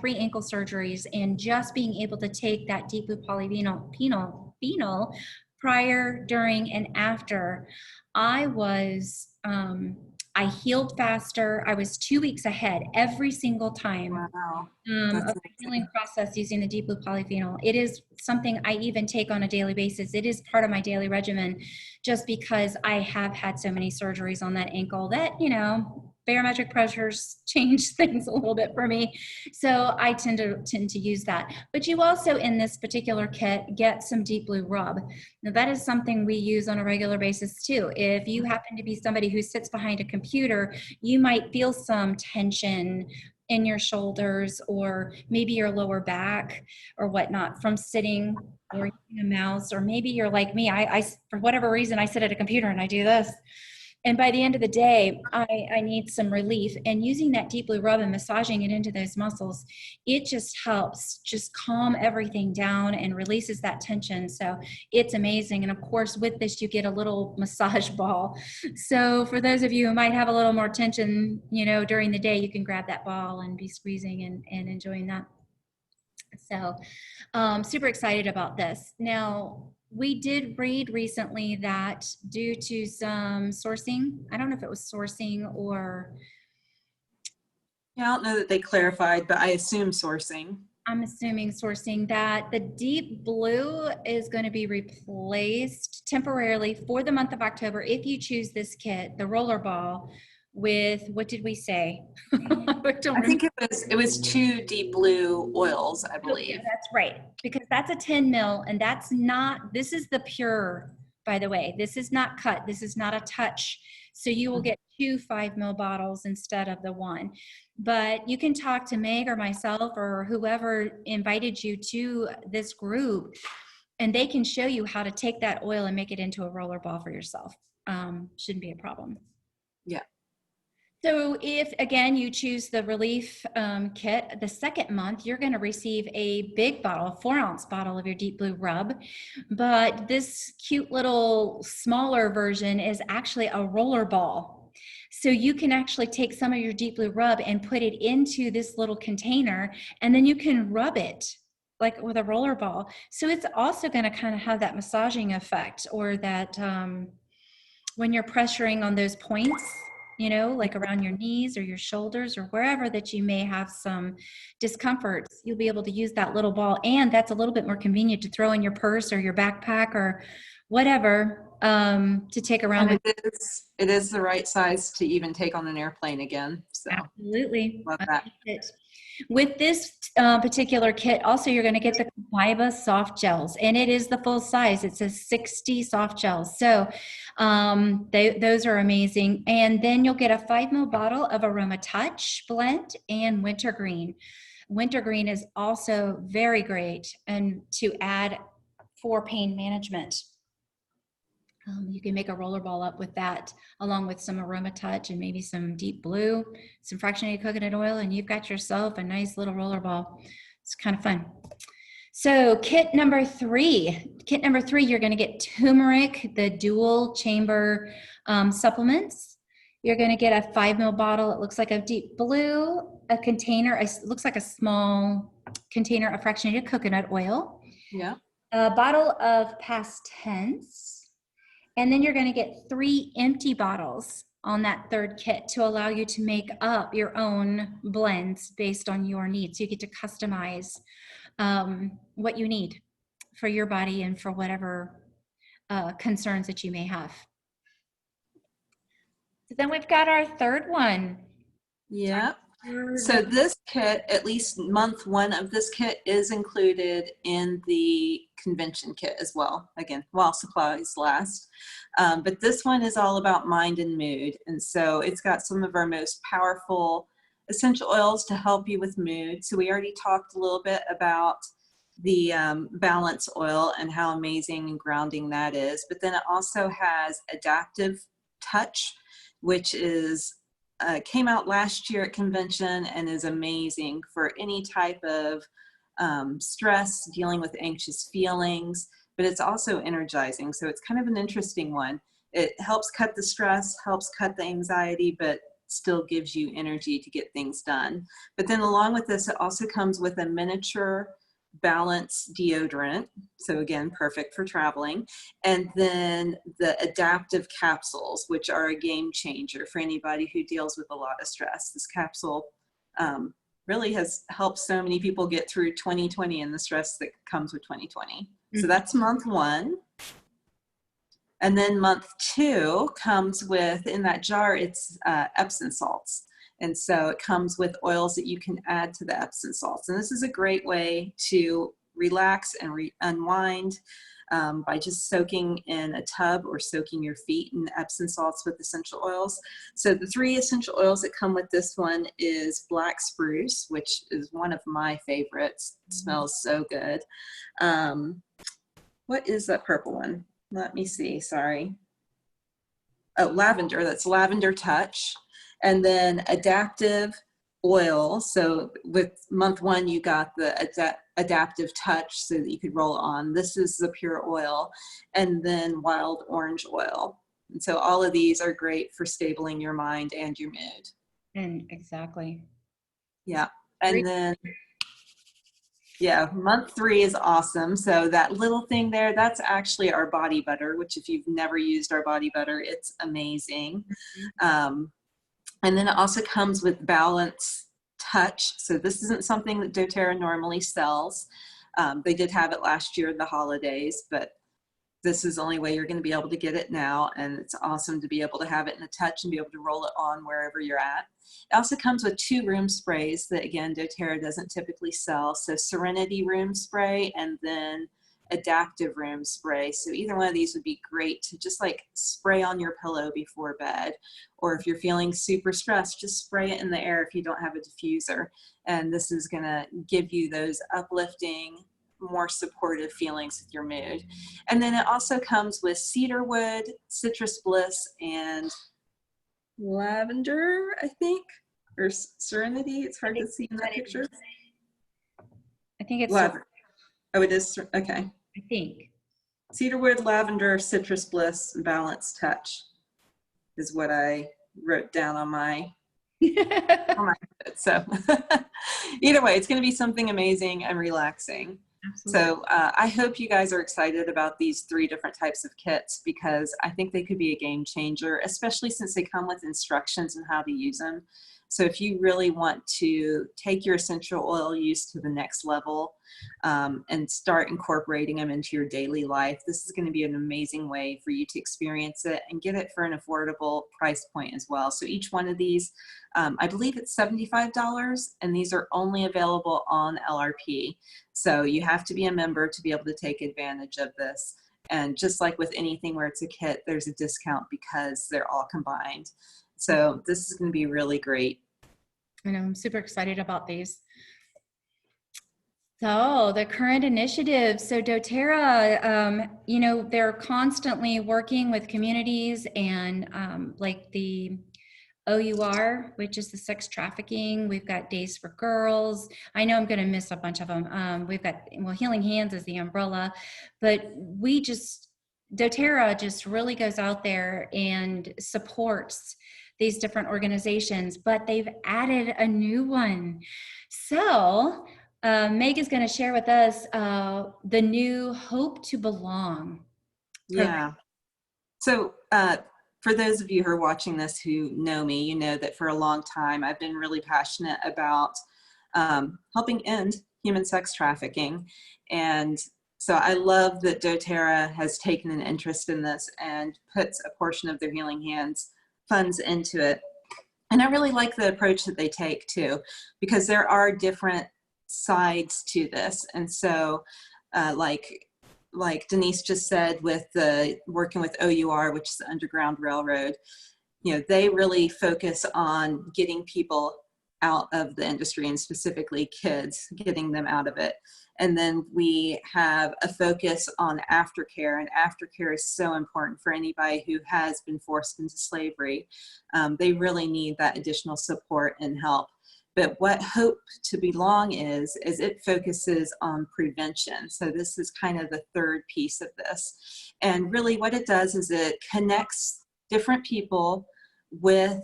3 ankle surgeries, and just being able to take that deep blue polyphenol prior, during, and after, I I healed faster. I was 2 weeks ahead every single time Wow. of That's the healing amazing. process using the deep blue polyphenol. It is something I even take on a daily basis. It is part of my daily regimen just because I have had so many surgeries on that ankle that, barometric pressures change things a little bit for me. So I tend to use that. But you also in this particular kit get some deep blue rub. Now that is something we use on a regular basis too. If you happen to be somebody who sits behind a computer, you might feel some tension in your shoulders or maybe your lower back or whatnot from sitting or using a mouse, or maybe you're like me. I for whatever reason I sit at a computer and I do this, and by the end of the day I need some relief, and using that deep blue rub and massaging it into those muscles, it just helps just calm everything down and releases that tension. So it's amazing. And of course with this you get a little massage ball, so for those of you who might have a little more tension during the day, you can grab that ball and be squeezing and enjoying that. So super excited about this. Now, we did read recently that due to some sourcing, I don't know if it was sourcing or Yeah, I don't know that they clarified, but I assume sourcing. I'm assuming sourcing, that the deep blue is going to be replaced temporarily for the month of October if you choose this kit, the roller ball, with, what did we say? I don't I remember. think it was two deep blue oils, I Oh, yeah, believe. that's right. Because that's a 10 mil, and that's not, this is the pure, by the way. This is not cut. This is not a touch. So you will get 2 5 mil bottles instead of the one. But you can talk to Meg or myself or whoever invited you to this group, and they can show you how to take that oil and make it into a roller ball for yourself. Shouldn't be a problem. Yeah. So if, again, you choose the relief kit, the second month, you're going to receive a big bottle, a 4-ounce bottle of your deep blue rub. But this cute little smaller version is actually a roller ball. So you can actually take some of your deep blue rub and put it into this little container, and then you can rub it like with a roller ball. So it's also going to kind of have that massaging effect, or that when you're pressuring on those points, like around your knees or your shoulders or wherever that you may have some discomfort, you'll be able to use that little ball. And that's a little bit more convenient to throw in your purse or your backpack or whatever, to take around And with. it is the right size to even take on an airplane again. So Absolutely. love I that. like it. With this particular kit, also you're going to get the Viba soft gels, and it is the full size. It says 60 soft gels. So those are amazing. And then you'll get a 5 ml bottle of Aroma Touch blend and Wintergreen. Wintergreen is also very great and to add for pain management. You can make a roller ball up with that, along with some Aroma Touch and maybe some deep blue, some fractionated coconut oil, and you've got yourself a nice little roller ball. It's kind of fun. So kit number three, you're going to get turmeric, the dual chamber supplements. You're going to get a 5 ml bottle. It looks like a deep blue, a container. It looks like a small container of fractionated coconut oil. Yeah. A bottle of past tense. And then you're going to get 3 empty bottles on that third kit to allow you to make up your own blends based on your needs. You get to customize what you need for your body and for whatever concerns that you may have. So then we've got our third one. Yeah. So this kit, at least month 1 of this kit, is included in the convention kit as well, again, while supplies last. But this one is all about mind and mood. And so it's got some of our most powerful essential oils to help you with mood. So we already talked a little bit about the balance oil and how amazing and grounding that is. But then it also has Adaptive Touch, which is came out last year at convention and is amazing for any type of stress, dealing with anxious feelings, but it's also energizing. So it's kind of an interesting one. It helps cut the stress, helps cut the anxiety, but still gives you energy to get things done. But then along with this, it also comes with a miniature balance deodorant. So again, perfect for traveling. And then the adaptive capsules, which are a game changer for anybody who deals with a lot of stress. This capsule really has helped so many people get through 2020 and the stress that comes with 2020. So that's month 1. And then month 2 comes with, in that jar, it's Epsom salts. And so it comes with oils that you can add to the Epsom salts. And this is a great way to relax and unwind by just soaking in a tub or soaking your feet in Epsom salts with essential oils. So the 3 essential oils that come with this one is black spruce, which is one of my favorites. It smells so good. What is that purple one? Let me see, sorry. Oh, lavender, that's Lavender Touch. And then adaptive oil. So with month 1, you got the adaptive touch so that you could roll on. This is the pure oil. And then wild orange oil. And so all of these are great for stabling your mind and your mood. And exactly. Yeah. And then, yeah, month 3 is awesome. So that little thing there, that's actually our body butter, which if you've never used our body butter, it's amazing. And then it also comes with Balance Touch. So this isn't something that doTERRA normally sells. They did have it last year in the holidays, but this is the only way you're going to be able to get it now. And it's awesome to be able to have it in a touch and be able to roll it on wherever you're at. It also comes with 2 room sprays that, again, doTERRA doesn't typically sell. So Serenity Room Spray and then Adaptive Room Spray. So either one of these would be great to just like spray on your pillow before bed. Or if you're feeling super stressed, just spray it in the air if you don't have a diffuser. And this is going to give you those uplifting, more supportive feelings with your mood. And then it also comes with cedarwood, citrus bliss, and lavender, I think, or serenity. It's hard to see in that picture. I think it's lavender. Oh, it is. Okay. I think Cedarwood, lavender, citrus bliss, balance touch is what I wrote down on my so either way, it's going to be something amazing and relaxing. Absolutely. So I hope you guys are excited about these 3 different types of kits, because I think they could be a game changer, especially since they come with instructions on how to use them. So if you really want to take your essential oil use to the next level and start incorporating them into your daily life, this is going to be an amazing way for you to experience it and get it for an affordable price point as well. So each one of these, I believe it's $75, and these are only available on LRP. So you have to be a member to be able to take advantage of this. And just like with anything where it's a kit, there's a discount because they're all combined. So this is going to be really great. I know, I'm super excited about these. So the current initiatives, so doTERRA, you know, they're constantly working with communities and like the OUR, which is the sex trafficking. We've got Days for Girls. I know I'm going to miss a bunch of them. We've got, well, Healing Hands is the umbrella, but doTERRA just really goes out there and supports these different organizations, but they've added a new one. So Meg is going to share with us the new Hope to Belong program. Yeah. So for those of you who are watching this who know me, you know that for a long time I've been really passionate about helping end human sex trafficking. And so I love that doTERRA has taken an interest in this and puts a portion of their Healing Hands funds into it. And I really like the approach that they take too, because there are different sides to this. And so like Denise just said, with the working with OUR, which is the Underground Railroad, you know, they really focus on getting people out of the industry, and specifically kids, getting them out of it. And then we have a focus on aftercare, and aftercare is so important for anybody who has been forced into slavery. They really need that additional support and help. But what Hope to Belong is it focuses on prevention. So this is kind of the third piece of this. And really what it does is it connects different people with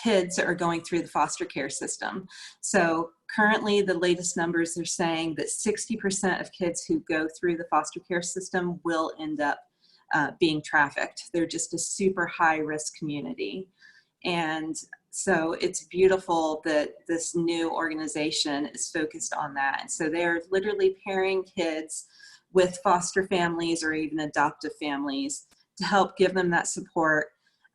kids that are going through the foster care system. So Currently, the latest numbers are saying that 60% of kids who go through the foster care system will end up being trafficked. They're just a super high risk community. And so it's beautiful that this new organization is focused on that. And so they're literally pairing kids with foster families or even adoptive families to help give them that support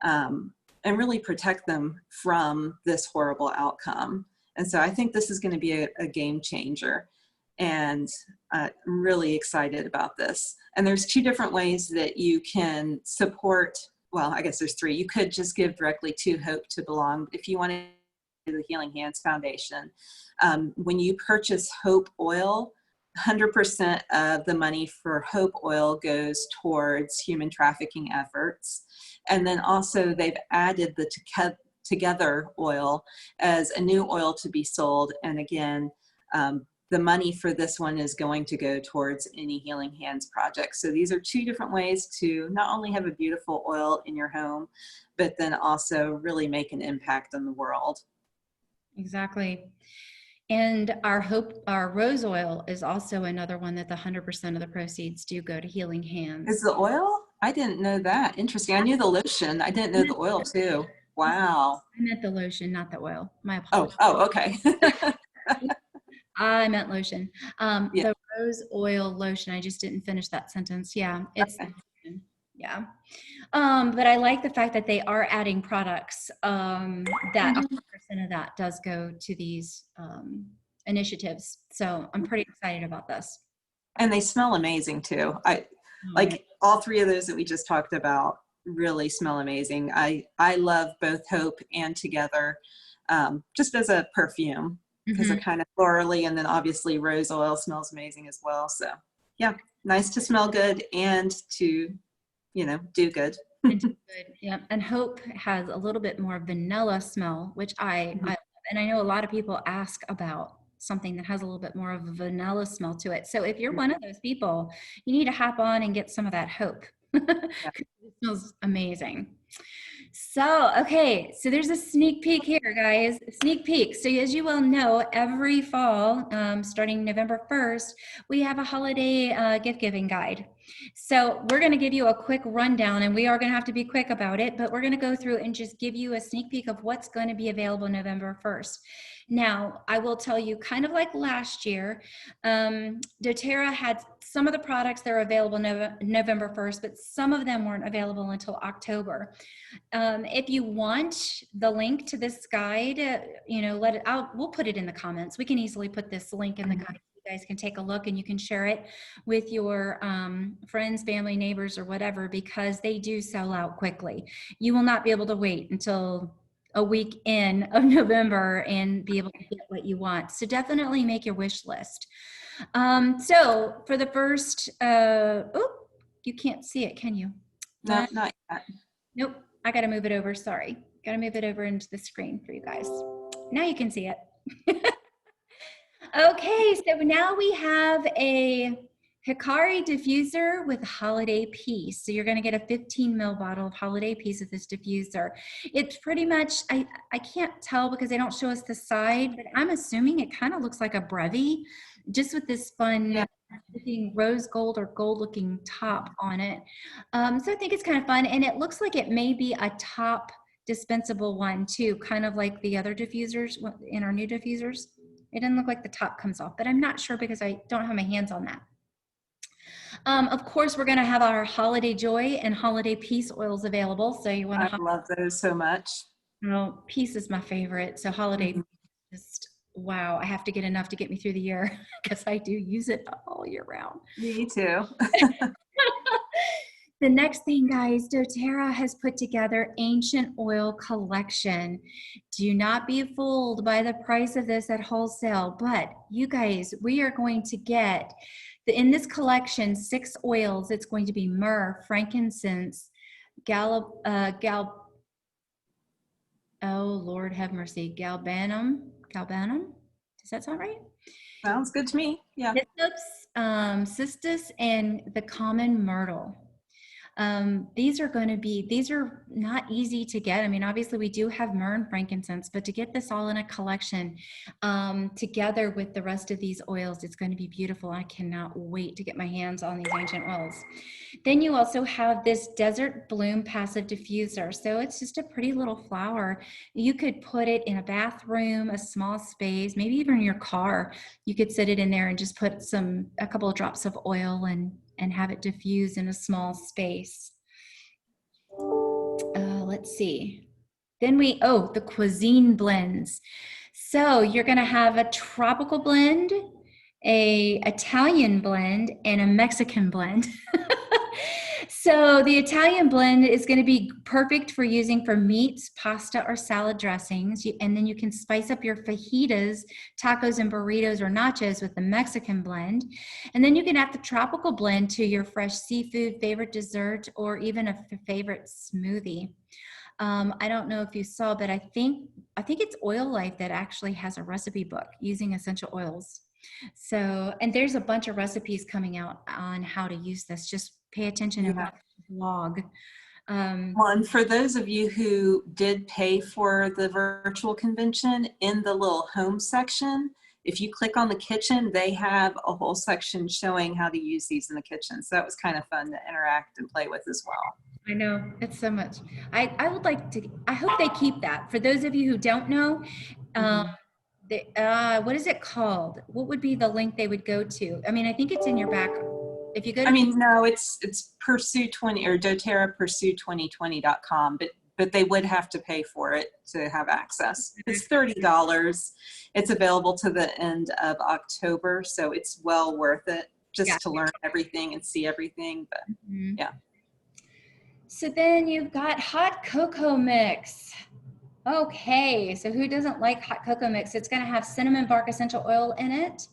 and really protect them from this horrible outcome. And so I think this is going to be a game changer. And I'm really excited about this. And there's two different ways that you can support. Well, I guess there's three. You could just give directly to Hope to Belong. If you want to do the Healing Hands Foundation, when you purchase Hope Oil, 100% of the money for Hope Oil goes towards human trafficking efforts. And then also they've added the Together oil as a new oil to be sold. And again, the money for this one is going to go towards any Healing Hands projects. So these are two different ways to not only have a beautiful oil in your home, but then also really make an impact on the world. Exactly. And our rose oil is also another one that the 100% of the proceeds do go to Healing Hands. Is the oil? I didn't know that. Interesting. I knew the lotion. I didn't know the oil too. Wow. I meant the lotion, not the oil. My Oh, apologies. okay. I meant lotion. Yeah. The rose oil lotion. I just didn't finish that sentence. Yeah, it's Okay. yeah. But I like the fact that they are adding products that 100% of that does go to these initiatives. So I'm pretty excited about this. And they smell amazing too. Like all three of those that we just talked about really smell amazing. I love both Hope and Together just as a perfume because they're kind of florally, and then obviously rose oil smells amazing as well. So yeah, nice to smell good and to, you know, do good. And good. Yeah. And Hope has a little bit more vanilla smell, which I love. And I know a lot of people ask about something that has a little bit more of a vanilla smell to it. So if you're one of those people, you need to hop on and get some of that Hope. Yeah. It smells amazing. So, okay, so there's a sneak peek here, guys. Sneak peek. So, as you well know, every fall, starting November 1st, we have a holiday gift giving guide. So, we're going to give you a quick rundown, and we are going to have to be quick about it, but we're going to go through and just give you a sneak peek of what's going to be available November 1st. Now, I will tell you, kind of like last year, doTERRA had some of the products that are available November 1st, but some of them weren't available until October. If you want the link to this guide, you know, let it out. We'll put it in the comments. We can easily put this link in the guide. You guys can take a look and you can share it with your friends, family, neighbors, or whatever, because they do sell out quickly. You will not be able to wait until a week in of November and be able to get what you want. So definitely make your wish list. So for the first, you can't see it, can you? No, not yet. Nope, I gotta move it over, sorry. Gotta move it over into the screen for you guys. Now you can see it. Okay, so now we have a Hikari diffuser with holiday peace. So you're going to get a 15 ml bottle of holiday peace with this diffuser. It's pretty much, I can't tell because they don't show us the side, but I'm assuming it kind of looks like a Brevi, just with this fun looking rose gold or gold looking top on it. So I think it's kind of fun, and it looks like it may be a top dispensable one too, kind of like the other diffusers in our new diffusers. It doesn't look like the top comes off, but I'm not sure because I don't have my hands on that. Of course, we're going to have our Holiday Joy and Holiday Peace oils available. So you want to. I love those so much. Well, Peace is my favorite. So Holiday, just wow! I have to get enough to get me through the year because I do use it all year round. Me too. The next thing, guys, doTERRA has put together Ancient Oil Collection. Do not be fooled by the price of this at wholesale, but you guys, we are going to get, in this collection, 6 oils. It's going to be myrrh, frankincense, oh Lord have mercy, galbanum. Does that sound right? Sounds good to me. Yeah. Cistus, and the common myrtle. These are not easy to get. I mean, obviously we do have myrrh and frankincense, but to get this all in a collection together with the rest of these oils, it's going to be beautiful. I cannot wait to get my hands on these ancient oils. Then you also have this desert bloom passive diffuser. So it's just a pretty little flower. You could put it in a bathroom, a small space, maybe even in your car. You could sit it in there and just put a couple of drops of oil and have it diffuse in a small space. Let's see. Then the cuisine blends. So you're going to have a tropical blend, a Italian blend, and a Mexican blend. So the Italian blend is going to be perfect for using for meats, pasta, or salad dressings. And then you can spice up your fajitas, tacos, and burritos or nachos with the Mexican blend. And then you can add the tropical blend to your fresh seafood, favorite dessert, or even a favorite smoothie. I don't know if you saw, but I think it's Oil Life that actually has a recipe book using essential oils. So, and there's a bunch of recipes coming out on how to use this. Just pay attention and watch the blog. Well, and for those of you who did pay for the virtual convention, in the little home section, if you click on the kitchen, they have a whole section showing how to use these in the kitchen. So that was kind of fun to interact and play with as well. I know, it's so much. I would like to, I hope they keep that. For those of you who don't know, what is it called? What would be the link they would go to? I mean, I think it's in your back. If you go to, no, it's Pursue 20 or doTERRA Pursue2020.com, but they would have to pay for it to have access. It's $30. It's available to the end of October, so it's well worth it just to learn everything and see everything. But yeah. So then you've got hot cocoa mix. Okay, so who doesn't like hot cocoa mix? It's going to have cinnamon bark essential oil in it,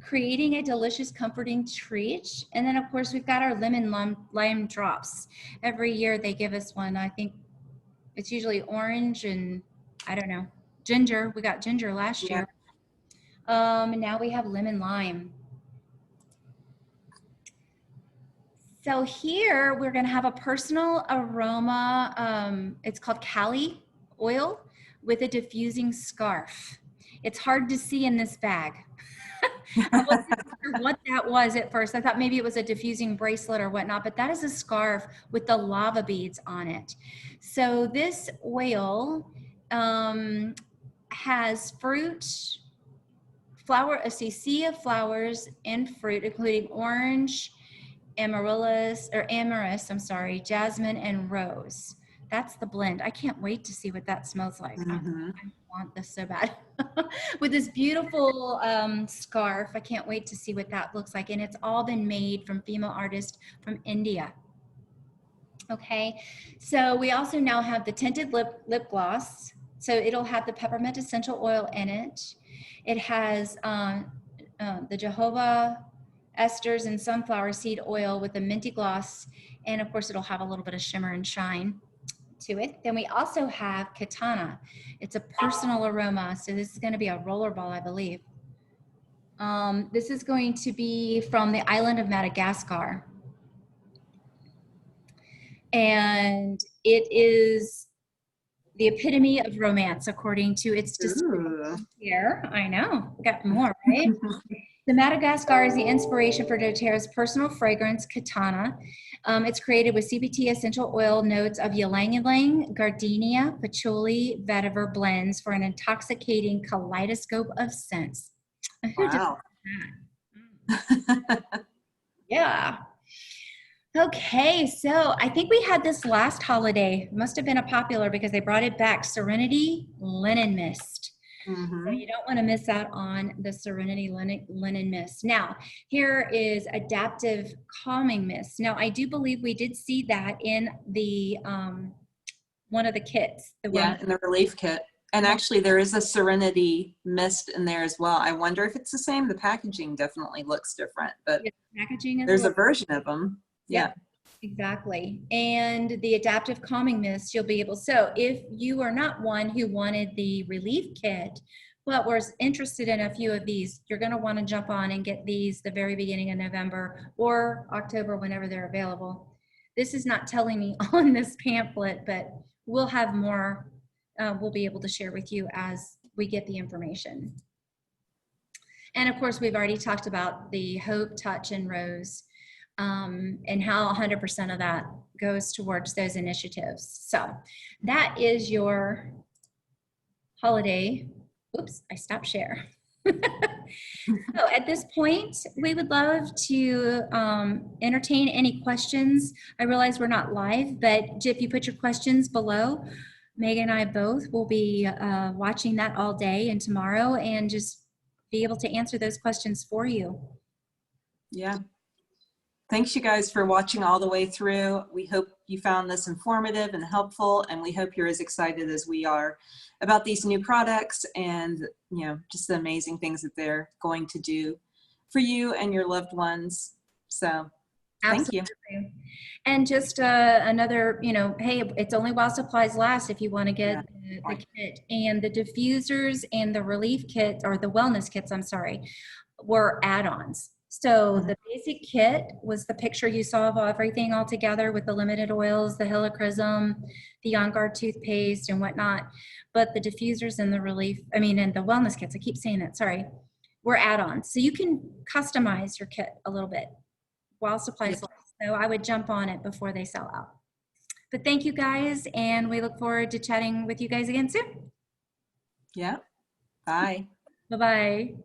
creating a delicious, comforting treat. And then, of course, we've got our lemon lime drops. Every year they give us one. I think it's usually orange and, I don't know, ginger. We got ginger last year. And now we have lemon lime. So here we're going to have a personal aroma. It's called Cali oil with a diffusing scarf. It's hard to see in this bag. I wasn't sure what that was at first. I thought maybe it was a diffusing bracelet or whatnot, but that is a scarf with the lava beads on it. So this oil has a sea of flowers and fruit, including orange, amaryllis, jasmine, and rose. That's the blend. I can't wait to see what that smells like. I want this so bad. With this beautiful scarf, I can't wait to see what that looks like. And it's all been made from female artists from India. Okay, so we also now have the tinted lip gloss. So it'll have the peppermint essential oil in it. It has the jojoba esters and sunflower seed oil with a minty gloss. And of course, it'll have a little bit of shimmer and shine to it. Then we also have Katana. It's a personal aroma. So this is going to be a rollerball, I believe. This is going to be from the island of Madagascar. And it is the epitome of romance, according to its description here. I know, got more, right? The Madagascar is the inspiration for doTERRA's personal fragrance, Katana. It's created with CBT essential oil notes of ylang-ylang, gardenia, patchouli, vetiver blends for an intoxicating kaleidoscope of scents. Who does that? Yeah. Okay, so I think we had this last holiday. It must have been a popular because they brought it back, Serenity Linen Mist. So you don't want to miss out on the Serenity Linen Mist. Now, here is Adaptive Calming Mist. Now, I do believe we did see that in the one of the kits. In the relief kit. And actually, there is a Serenity Mist in there as well. I wonder if it's the same. The packaging definitely looks different, but there's a version of them. Yeah. Exactly. And the Adaptive Calming Mist, you'll be able, so if you are not one who wanted the relief kit, but was interested in a few of these, you're going to want to jump on and get these the very beginning of November or October, whenever they're available. This is not telling me on this pamphlet, but we'll have more, we'll be able to share with you as we get the information. And of course, we've already talked about the Hope, Touch, and Rose, and how 100% of that goes towards those initiatives. So that is your holiday. Oops, I stopped share. So at this point, we would love to entertain any questions. I realize we're not live, but if you put your questions below, Megan and I both will be watching that all day and tomorrow and just be able to answer those questions for you. Yeah. Thanks you guys for watching all the way through. We hope you found this informative and helpful, and we hope you're as excited as we are about these new products and, you know, just the amazing things that they're going to do for you and your loved ones. So thank you. Absolutely. And just another, you know, hey, it's only while supplies last if you want to get the kit. And the diffusers and the relief kits, or the wellness kits, I'm sorry, were add-ons. So the basic kit was the picture you saw of everything all together with the limited oils, the helichrysum, the On Guard toothpaste and whatnot. But the diffusers and the relief, and the wellness kits, I keep saying that, sorry, were add-ons. So you can customize your kit a little bit while supplies last. So I would jump on it before they sell out. But thank you guys, and we look forward to chatting with you guys again soon. Yeah. Bye. Bye-bye.